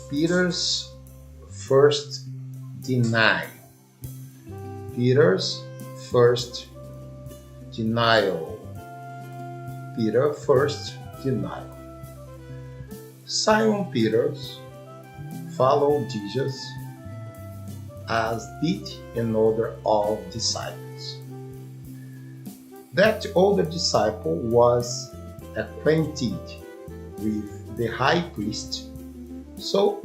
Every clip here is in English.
Peter's first denial. Peter's first denial. Peter first denial. Simon Peter's followed Jesus, as did another of disciples. That other disciple was acquainted with the high priest, so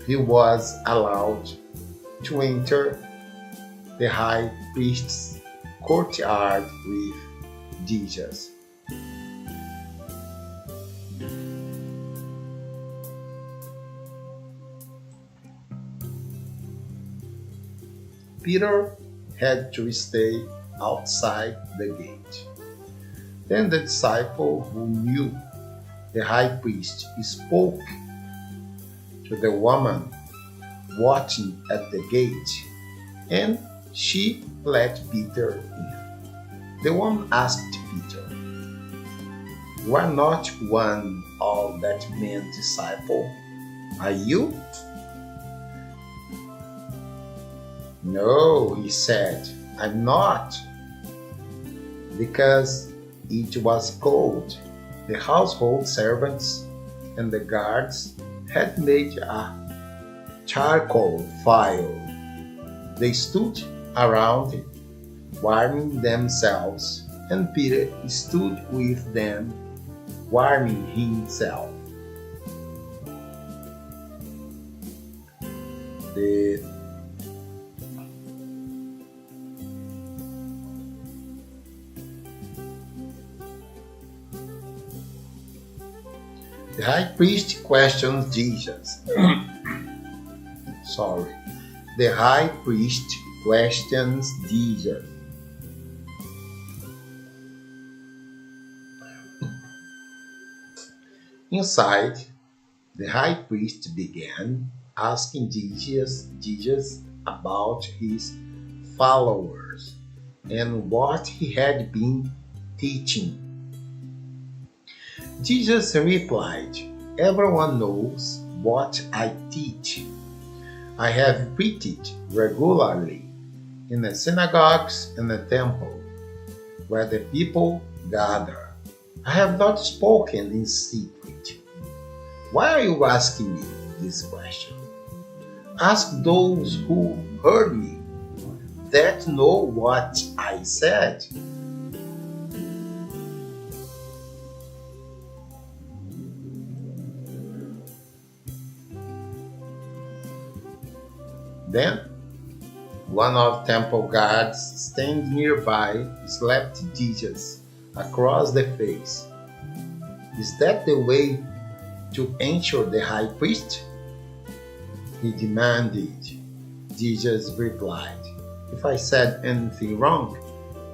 he was allowed to enter the high priest's courtyard with Jesus. Peter had to stay outside the gate. Then the disciple who knew the high priest spoke to the woman watching at the gate, and she let Peter in. The woman asked Peter, "You are not one of that man's disciples, are you?" "No," he said, "I'm not." Because it was cold, the household servants and the guards had made a charcoal fire. They stood around it, warming themselves, and Peter stood with them, warming himself. The high priest questions Jesus. The high priest questions Jesus. Inside, the high priest began asking Jesus about his followers and what he had been teaching. Jesus replied, "Everyone knows what I teach. I have preached regularly in the synagogues and the temple, where the people gather. I have not spoken in secret. Why are you asking me this question? Ask those who heard me, that know what I said." Then one of the temple guards standing nearby slapped Jesus across the face. "Is that the way to answer the high priest?" he demanded. Jesus replied, "If I said anything wrong,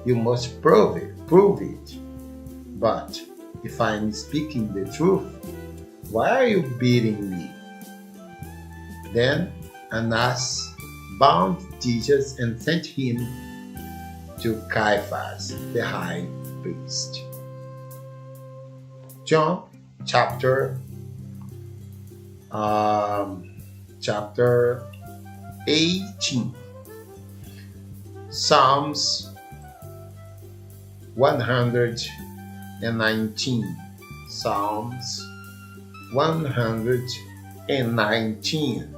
you must prove it. But if I'm speaking the truth, why are you beating me?" Then Annas bound Jesus and sent him to Caiaphas, the high priest. John chapter 18. Psalms 119. Psalms 119.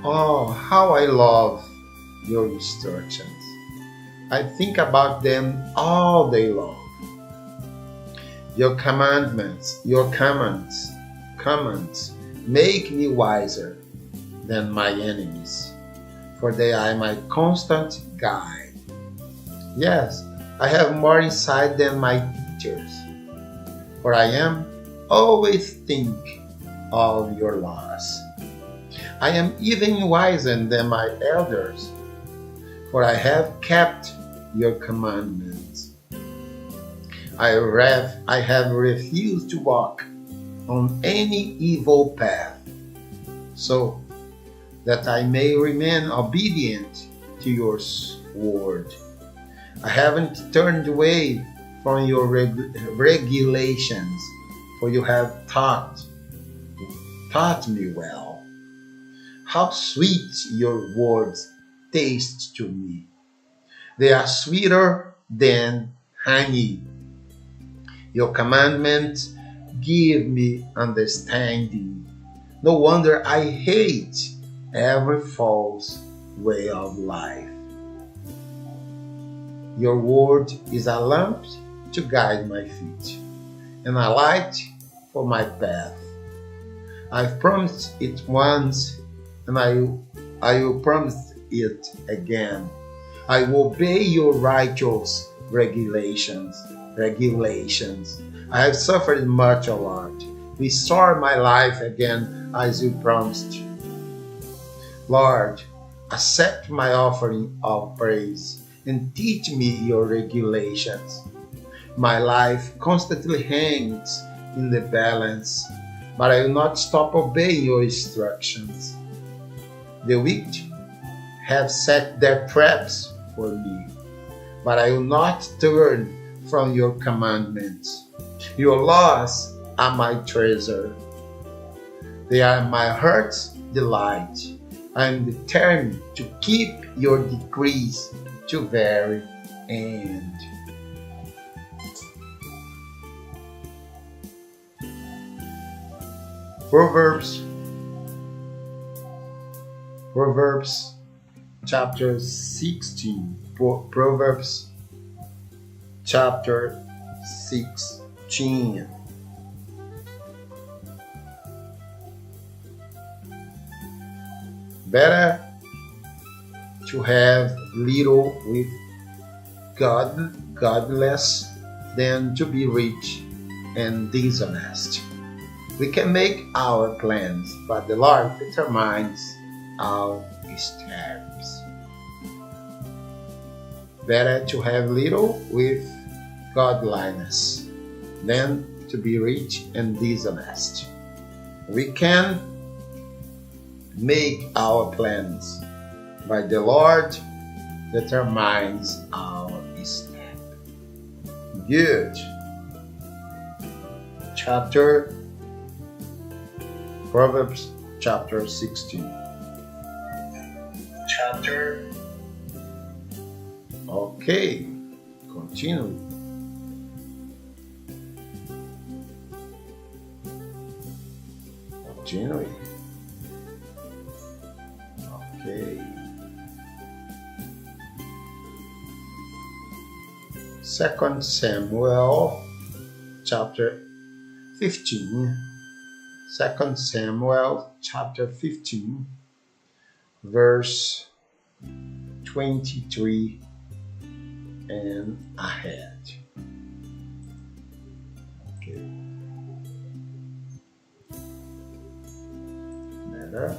Oh, how I love your instructions. I think about them all day long. Your commandments make me wiser than my enemies, for they are my constant guide. Yes, I have more insight than my teachers, for I am always thinking of your laws. I am even wiser than my elders, for I have kept your commandments. I have refused to walk on any evil path, so that I may remain obedient to your word. I haven't turned away from your regulations for you have taught me well. How sweet your words taste to me. They are sweeter than honey. Your commandments give me understanding. No wonder I hate every false way of life. Your word is a lamp to guide my feet, and a light for my path. I've promised it once, and I will promise it again. I will obey your righteous regulations. I have suffered much, O Lord. Restore my life again as you promised. Lord, accept my offering of praise and teach me your regulations. My life constantly hangs in the balance, but I will not stop obeying your instructions. The wicked have set their traps for me, but I will not turn from your commandments. Your laws are my treasure. They are my heart's delight. I am determined to keep your decrees to very end. Proverbs chapter 16. Proverbs chapter 16. Better to have little with godless than to be rich and dishonest. We can make our plans, but the Lord determines our steps. Better to have little with godliness than to be rich and dishonest. We can make our plans, but the Lord determines our step. Good. Proverbs chapter 16. Okay, continue. Okay. Second Samuel chapter 15. 2 Samuel chapter 15, verse 23 and ahead. Okay. Better.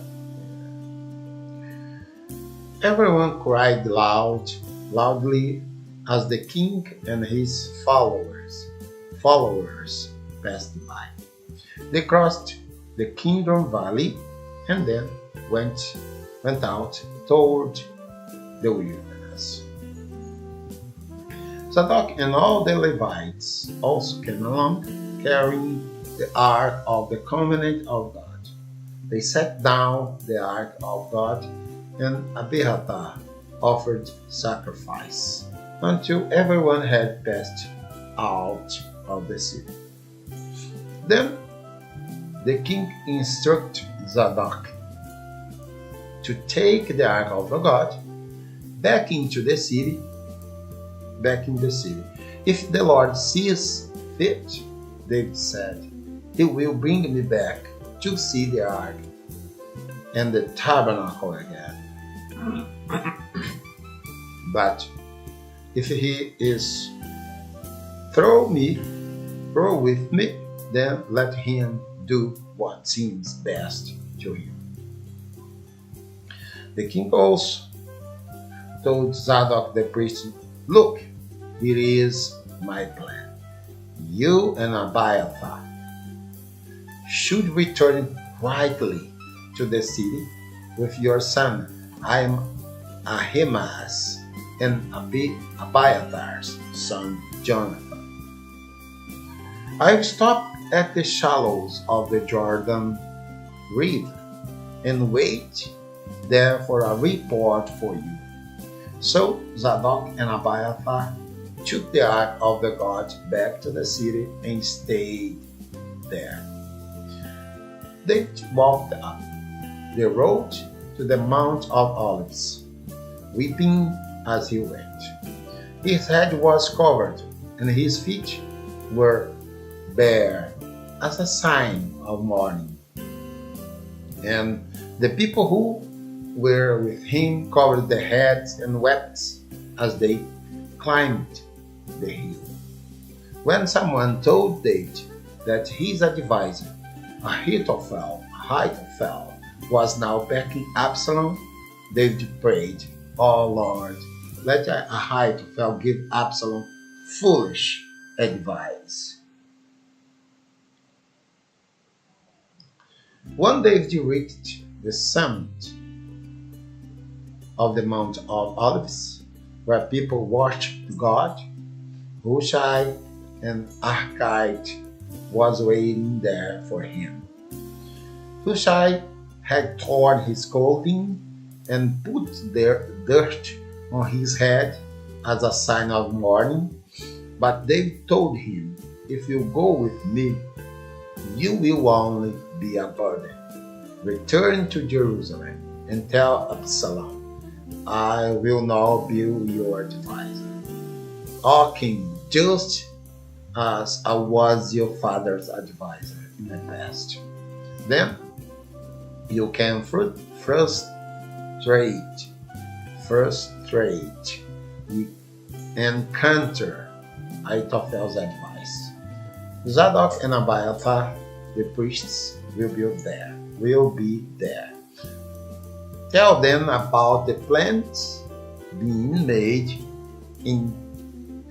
Everyone cried loudly as the king and his followers passed by. They crossed the Kingdom Valley and then went out toward the wilderness. Zadok and all the Levites also came along, carrying the Ark of the Covenant of God. They set down the Ark of God, and Abiathar offered sacrifice until everyone had passed out of the city. Then the king instructed Zadok to take the Ark of God back in the city. If the Lord sees fit, David said, he will bring me back to see the Ark and the tabernacle again. But if he is through with me, then let him do what seems best to him. The king also told Zadok the priest, look, here is my plan. You and Abiathar should return quietly to the city with your son Ahimaaz and Abiathar's son Jonathan. I will stop at the shallows of the Jordan River, and wait there for a report for you. So Zadok and Abiathar took the ark of the God back to the city and stayed there. They walked up the road to the Mount of Olives, weeping as he went. His head was covered, and his feet were bare, as a sign of mourning. And the people who were with him covered their heads and wept as they climbed the hill. When someone told David that his advisor, Ahithophel, was now backing Absalom, David prayed, "Oh Lord, let Ahithophel give Absalom foolish advice." When David reached the summit of the Mount of Olives, where people worshiped God, Hushai and Archite was waiting there for him. Hushai had torn his clothing and put dirt on his head as a sign of mourning, but David told him, "If you go with me, you will only be a burden. Return to Jerusalem and tell Absalom, I will now be your advisor, O king, just as I was your father's advisor in the past. Then you can frustrate and counter Ahithophel's advice. Zadok and Abiathar, the priests, will be there. Tell them about the plans being made in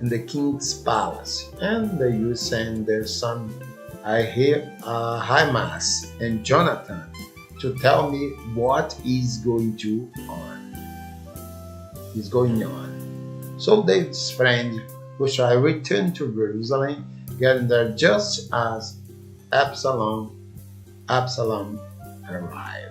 the king's palace, and they will send their son Ahimaaz and Jonathan to tell me what is going on. So David's friend Hushai returned to Jerusalem, getting there just as Absalom arrived.